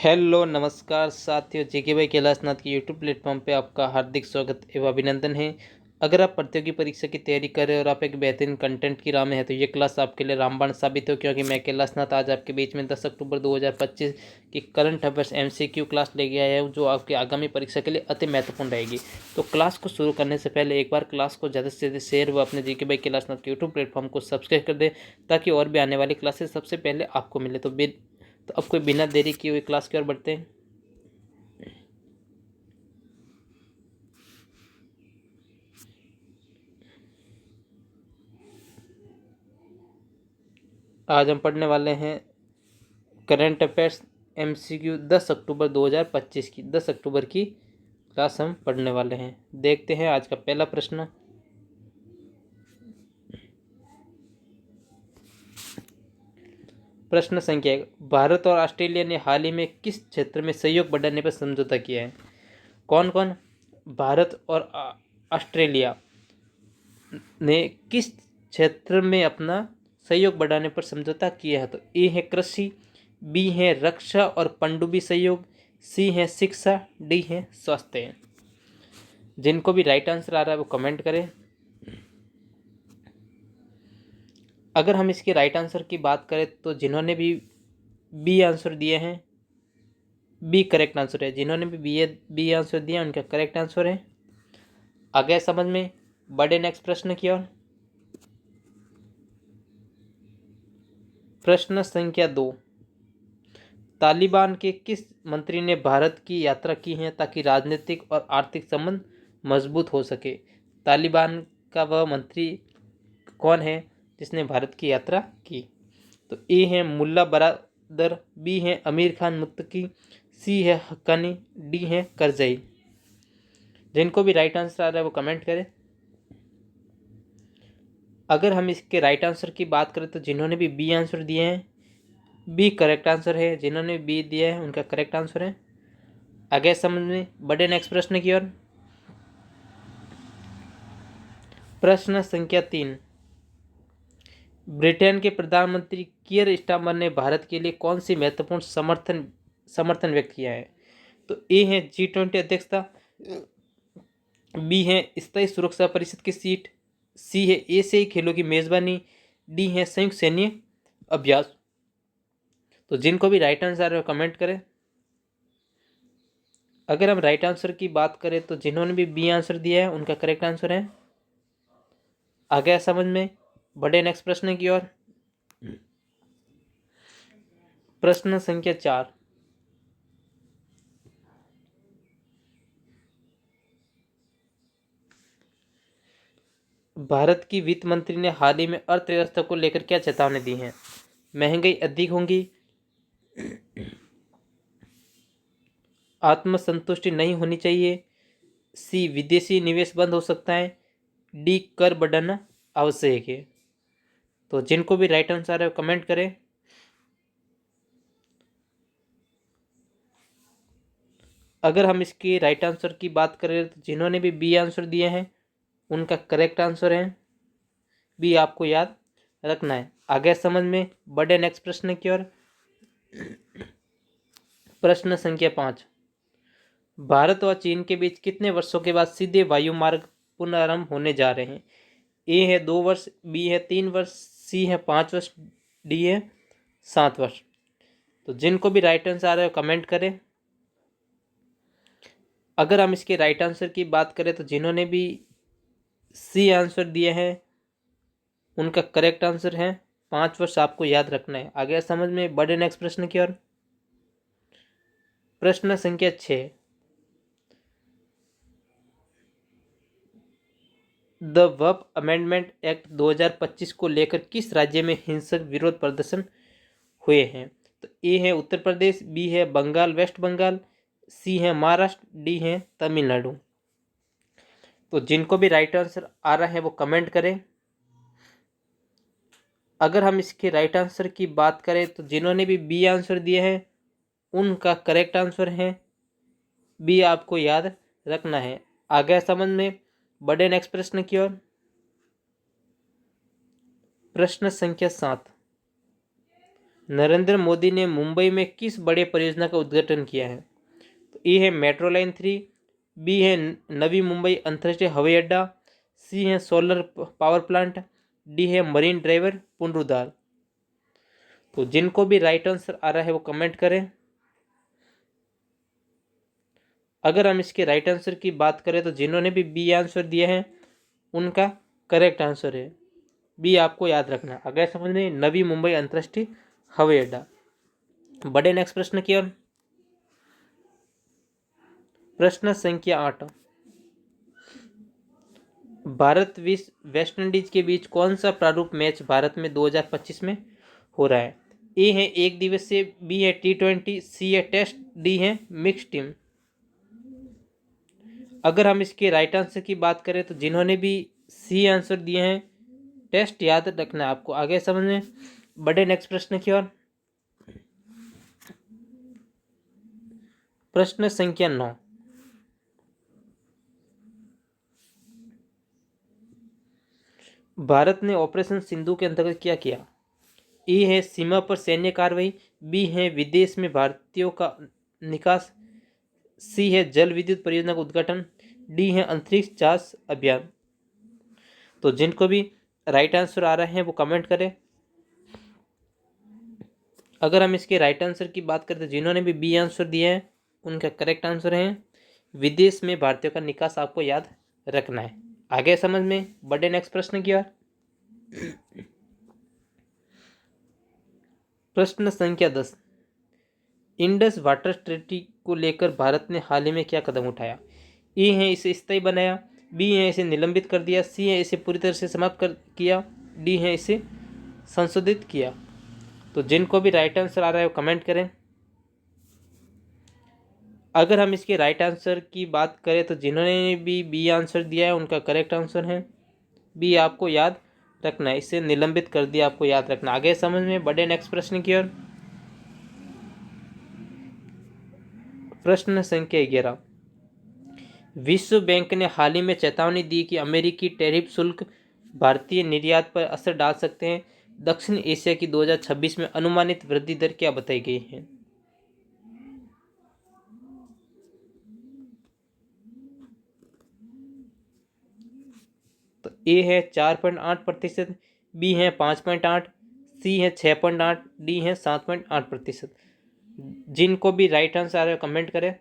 Hello नमस्कार साथियों, जेके भाई कैलाशनाथ के यूट्यूब प्लेटफॉर्म पे आपका हार्दिक स्वागत एवं अभिनंदन है। अगर आप प्रतियोगी परीक्षा की तैयारी कर रहे हो और आप एक बेहतरीन कंटेंट की राह में है तो ये क्लास आपके लिए रामबाण साबित हो, क्योंकि मैं कैलाशनाथ आज आपके बीच में 10 अक्टूबर 2025 की करंट अफेयर्स एमसीक्यू क्लास लेके आया हूँ, जो आपकी आगामी परीक्षा के लिए अति महत्वपूर्ण रहेगी। तो क्लास को शुरू करने से पहले एक बार क्लास को ज़्यादा से ज़्यादा शेयर व अपने जेके भाई कैलाशनाथ के यूट्यूब प्लेटफॉर्म को सब्सक्राइब कर दे, ताकि और भी आने वाली क्लासेस सबसे पहले आपको मिले। तो अब कोई बिना देरी किए हुए क्लास की ओर बढ़ते हैं। आज हम पढ़ने वाले हैं करंट अफेयर्स एमसीक्यू 10 अक्टूबर 2025 की 10 अक्टूबर की क्लास हम पढ़ने वाले हैं। देखते हैं आज का पहला प्रश्न। प्रश्न संख्या 1, भारत और ऑस्ट्रेलिया ने हाल ही में किस क्षेत्र में सहयोग बढ़ाने पर समझौता किया है? कौन कौन? भारत और ऑस्ट्रेलिया ने किस क्षेत्र में अपना सहयोग बढ़ाने पर समझौता किया है? तो ए है कृषि, बी है रक्षा और पनडुब्बी सहयोग, सी है शिक्षा, डी है स्वास्थ्य। जिनको भी राइट आंसर आ रहा है वो कमेंट करें। अगर हम इसके राइट आंसर की बात करें तो जिन्होंने भी बी आंसर दिए हैं, बी करेक्ट आंसर है। जिन्होंने भी बी आंसर दिया उनका करेक्ट आंसर है। आगे समझ में, बढ़े नेक्स्ट प्रश्न की ओर। प्रश्न संख्या 2, तालिबान के किस मंत्री ने भारत की यात्रा की है ताकि राजनीतिक और आर्थिक संबंध मजबूत हो सके? तालिबान का वह मंत्री कौन है जिसने भारत की यात्रा की? तो ए है मुल्ला बरादर, बी है अमीर खान मुत्तकी, सी है हक्कानी, डी है करजई। जिनको भी राइट आंसर आ रहा है वो कमेंट करें। अगर हम इसके राइट आंसर की बात करें तो जिन्होंने भी बी आंसर दिए हैं, बी करेक्ट आंसर है। जिन्होंने बी दिया है उनका करेक्ट आंसर है। आगे समझ में, बढ़े नेक्स्ट प्रश्न की ओर। प्रश्न संख्या 3, ब्रिटेन के प्रधानमंत्री कियर स्टारमर ने भारत के लिए कौन सी महत्वपूर्ण समर्थन व्यक्त किया है? तो ए है G20 अध्यक्षता, बी है स्थायी सुरक्षा परिषद की सीट, सी है एशियाई खेलों की मेजबानी, डी है संयुक्त सैन्य अभ्यास। तो जिनको भी राइट आंसर है कमेंट करें। अगर हम राइट आंसर की बात करें तो जिन्होंने भी बी आंसर दिया है उनका करेक्ट आंसर है। आ गया समझ में, बढ़े नेक्स्ट प्रश्न की ओर। प्रश्न संख्या 4, भारत की वित्त मंत्री ने हाल ही में अर्थव्यवस्था को लेकर क्या चेतावनी दी है? महंगाई अधिक होगी, आत्मसंतुष्टि नहीं होनी चाहिए, सी विदेशी निवेश बंद हो सकता है, डी कर बढ़ाना आवश्यक है। तो जिनको भी राइट आंसर है कमेंट करें। अगर हम इसके राइट आंसर की बात करें तो जिन्होंने भी बी आंसर दिए हैं उनका करेक्ट आंसर है। बी आपको याद रखना है। आगे समझ में, बढ़े नेक्स्ट प्रश्न की ओर। प्रश्न संख्या 5, भारत व चीन के बीच कितने वर्षों के बाद सीधे वायु मार्ग पुनरारंभ होने जा रहे हैं? ए है 2 वर्ष, बी है 3 वर्ष, सी है 5 वर्ष, डी है 7 वर्ष। तो जिनको भी राइट आंसर आ रहा है कमेंट करें। अगर हम इसके राइट आंसर की बात करें तो जिन्होंने भी सी आंसर दिए हैं उनका करेक्ट आंसर है 5 वर्ष। आपको याद रखना है। आगे समझ में, बढ़े नेक्स्ट प्रश्न की ओर। प्रश्न संख्या 6, द वक्फ अमेंडमेंट एक्ट 2025 को लेकर किस राज्य में हिंसक विरोध प्रदर्शन हुए हैं? तो ए है उत्तर प्रदेश, बी है बंगाल वेस्ट बंगाल, सी है महाराष्ट्र, डी है तमिलनाडु। तो जिनको भी राइट आंसर आ रहा है वो कमेंट करें। अगर हम इसके राइट आंसर की बात करें तो जिन्होंने भी बी आंसर दिए हैं उनका करेक्ट आंसर है। बी आपको याद रखना है। आगे समझ में, बढ़े नेक्स्ट प्रश्न की ओर। प्रश्न संख्या 7, नरेंद्र मोदी ने मुंबई में किस बड़े परियोजना का उद्घाटन किया है? तो ए है मेट्रो लाइन 3, बी है नवी मुंबई अंतर्राष्ट्रीय हवाई अड्डा, सी है सोलर पावर प्लांट, डी है मरीन ड्राइवर पुनरुद्धार। तो जिनको भी राइट आंसर आ रहा है वो कमेंट करें। अगर हम इसके राइट आंसर की बात करें तो जिन्होंने भी बी आंसर दिया है उनका करेक्ट आंसर है बी। आपको याद रखना। अगर समझ में नवी मुंबई अंतर्राष्ट्रीय हवाई अड्डा। बढ़े नेक्स्ट प्रश्न की ओर। प्रश्न संख्या 8। भारत वेस्ट इंडीज के बीच कौन सा प्रारूप मैच भारत में 2025 में हो रहा है? ए है एक दिवसीय, बी है T20, सी है टेस्ट, डी है मिक्स टीम। अगर हम इसके राइट आंसर की बात करें तो जिन्होंने भी सी आंसर दिए हैं टेस्ट याद रखना है आपको। आगे समझ में। बढ़े नेक्स्ट प्रश्न की ओर। प्रश्न संख्या 9। भारत ने ऑपरेशन सिंधु के अंतर्गत क्या किया? ए है सीमा पर सैन्य कार्रवाई, बी है विदेश में भारतीयों का निकास, सी है जल विद्युत परियोजना का उद्घाटन, डी है अंतरिक्ष जांच अभियान। तो जिनको भी राइट आंसर आ रहे हैं वो कमेंट करें। अगर हम इसके राइट आंसर की बात करें तो जिन्होंने भी बी आंसर दिया है उनका करेक्ट आंसर है विदेश में भारतीयों का निकास। आपको याद रखना है। आगे समझ में। बढ़े नेक्स्ट प्रश्न की ओर। प्रश्न संख्या 10। इंडस वाटर ट्रीटी को लेकर भारत ने हाल ही में क्या कदम उठाया? ए है इसे स्थायी बनाया, बी है इसे निलंबित कर दिया, सी है इसे पूरी तरह से समाप्त कर किया, डी है इसे संशोधित किया। तो जिनको भी राइट आंसर आ रहा है वो कमेंट करें। अगर हम इसके राइट आंसर की बात करें तो जिन्होंने भी बी आंसर दिया है उनका करेक्ट आंसर है बी। आपको याद रखना है, इसे निलंबित कर दिया। आपको याद रखना। आगे समझ में। बढ़े नेक्स्ट प्रश्न की ओर। प्रश्न संख्या 11। विश्व बैंक ने हाल ही में चेतावनी दी कि अमेरिकी टैरिफ शुल्क भारतीय निर्यात पर असर डाल सकते हैं। दक्षिण एशिया की 2026 में अनुमानित वृद्धि दर क्या बताई गई है? तो ए है 4.8%, बी है 5.8, सी है 6.8, डी है 7.8%। जिनको भी राइट आंसर आ रहा है कमेंट करें।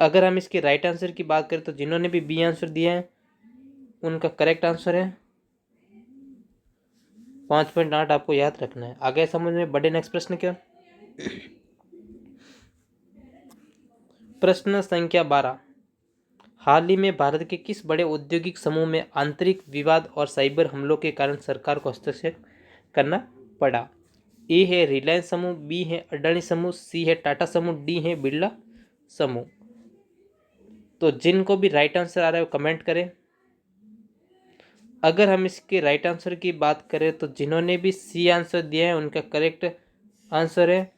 अगर हम इसके राइट आंसर की बात करें तो जिन्होंने भी बी आंसर दिया है उनका करेक्ट आंसर है 5.8। आपको याद रखना है। आगे समझ में। बढ़े नेक्स्ट प्रश्न क्या। प्रश्न संख्या 12। हाल ही में भारत के किस बड़े औद्योगिक समूह में आंतरिक विवाद और साइबर हमलों के कारण सरकार को हस्तक्षेप करना पड़ा? ए है रिलायंस समूह, बी है अडानी समूह, सी है टाटा समूह, डी है बिरला समूह। तो जिनको भी राइट आंसर आ रहा है वो कमेंट करें। अगर हम इसके राइट आंसर की बात करें तो जिन्होंने भी सी आंसर दिया है उनका करेक्ट आंसर है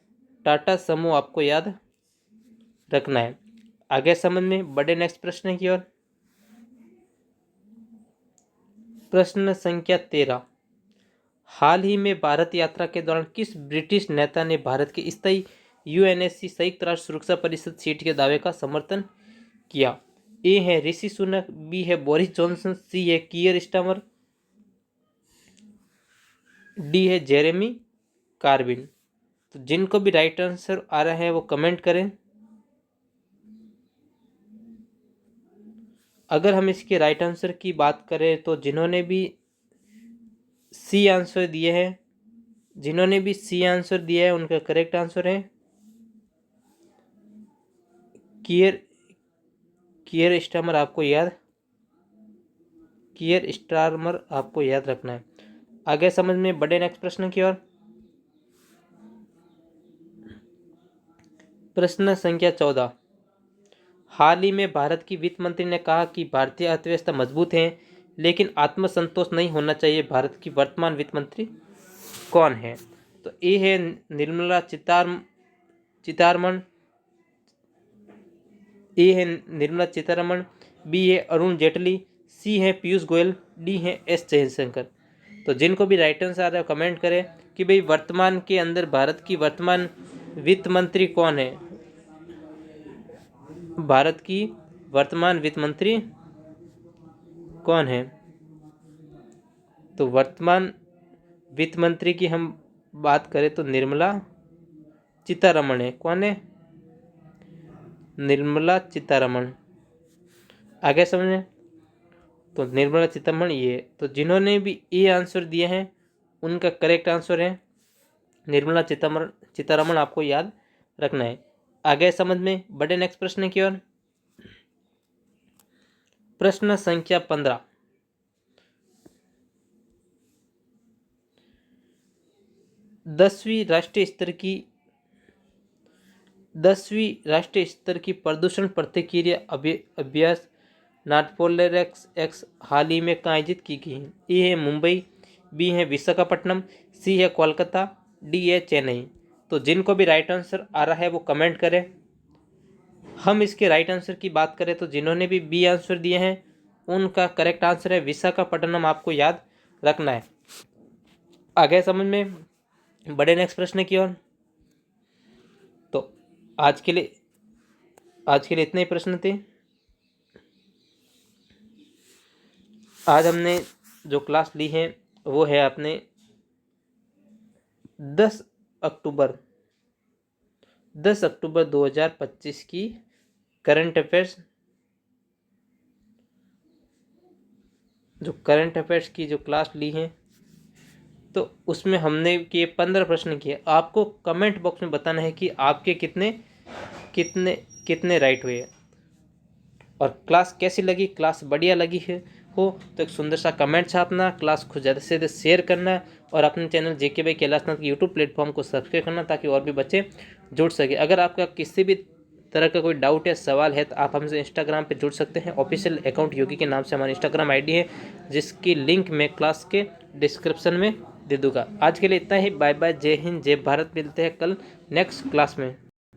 टाटा समूह। आपको याद रखना है। आगे समझ में। बढ़े नेक्स्ट प्रश्न की ओर। प्रश्न संख्या 13। हाल ही में भारत यात्रा के दौरान किस ब्रिटिश नेता ने भारत के स्थायी यूएनएससी संयुक्त राष्ट्र सुरक्षा परिषद सीट के दावे का समर्थन किया? ए है ऋषि सुनक, बी है बोरिस जॉनसन, सी है कियर स्टामर, डी है जेरेमी कार्बिन। तो जिनको भी राइट आंसर आ रहा है वो कमेंट करें। अगर हम इसके राइट आंसर की बात करें तो जिन्होंने भी सी आंसर दिए हैं उनका करेक्ट आंसर है कियर स्टामर। आपको याद रखना है। आगे समझ में। बढ़े नेक्स्ट प्रश्न की ओर। प्रश्न संख्या 14। हाल ही में भारत की वित्त मंत्री ने कहा कि भारतीय अर्थव्यवस्था मजबूत है लेकिन आत्मसंतोष नहीं होना चाहिए। भारत की वर्तमान वित्त मंत्री कौन है? तो ए है निर्मला सीतारमण, ए है निर्मला सीतारमण, बी है अरुण जेटली, सी है पीयूष गोयल, डी है एस जयशंकर। तो जिनको भी राइट आंसर आ रहा है कमेंट करें कि भाई वर्तमान के अंदर भारत की वर्तमान वित्त मंत्री कौन है। भारत की वर्तमान वित्त मंत्री कौन है। तो वर्तमान वित्त मंत्री की हम बात करें तो निर्मला सीतारमण है। कौन है? निर्मला सीतारमण। आगे समझे तो निर्मला सीतारमण ये। तो जिन्होंने भी ये आंसर दिए हैं उनका करेक्ट आंसर है निर्मला सीतारमण। आपको याद रखना है। आगे समझ में बढ़े नेक्स्ट प्रश्न की ओर। प्रश्न संख्या 15। दसवीं राष्ट्रीय स्तर की प्रदूषण प्रतिक्रिया अभ्यास नाटपोलेरेक्स एक्स हाल ही में कहाँ आयोजित की गई है। ए है मुंबई, बी है विशाखापट्टनम, सी है कोलकाता, डी है चेन्नई। तो जिनको भी राइट आंसर आ रहा है वो कमेंट करें। हम इसके राइट आंसर की बात करें तो जिन्होंने भी बी आंसर दिए हैं उनका करेक्ट आंसर है विशाखापट्टनम। आपको याद रखना है। आगे समझ में बढ़े नेक्स्ट प्रश्न की ओर। तो आज के लिए इतने ही प्रश्न थे। आज हमने जो क्लास ली है वो है अपने 10 अक्टूबर 2025 की करंट अफेयर्स की जो क्लास ली है। तो उसमें हमने के 15 प्रश्न किए। आपको कमेंट बॉक्स में बताना है कि आपके कितने राइट हुए। और क्लास कैसी लगी, क्लास बढ़िया लगी है हो तो एक सुंदर सा कमेंट छापना, क्लास को ज़्यादा से ज़्यादा शेयर करना और अपने चैनल जेके भाई कैलाशनाथ के यूट्यूब प्लेटफॉर्म को सब्सक्राइब करना ताकि और भी बच्चे जुड़ सके। अगर आपका किसी भी तरह का कोई डाउट या सवाल है तो आप हमसे इंस्टाग्राम पे जुड़ सकते हैं। ऑफिशियल अकाउंट योगी के नाम से हमारा इंस्टाग्राम आईडी है जिसकी लिंक मैं क्लास के डिस्क्रिप्शन में दे दूंगा। आज के लिए इतना ही। बाय बाय, जय हिंद, जय भारत। मिलते हैं कल नेक्स्ट क्लास में।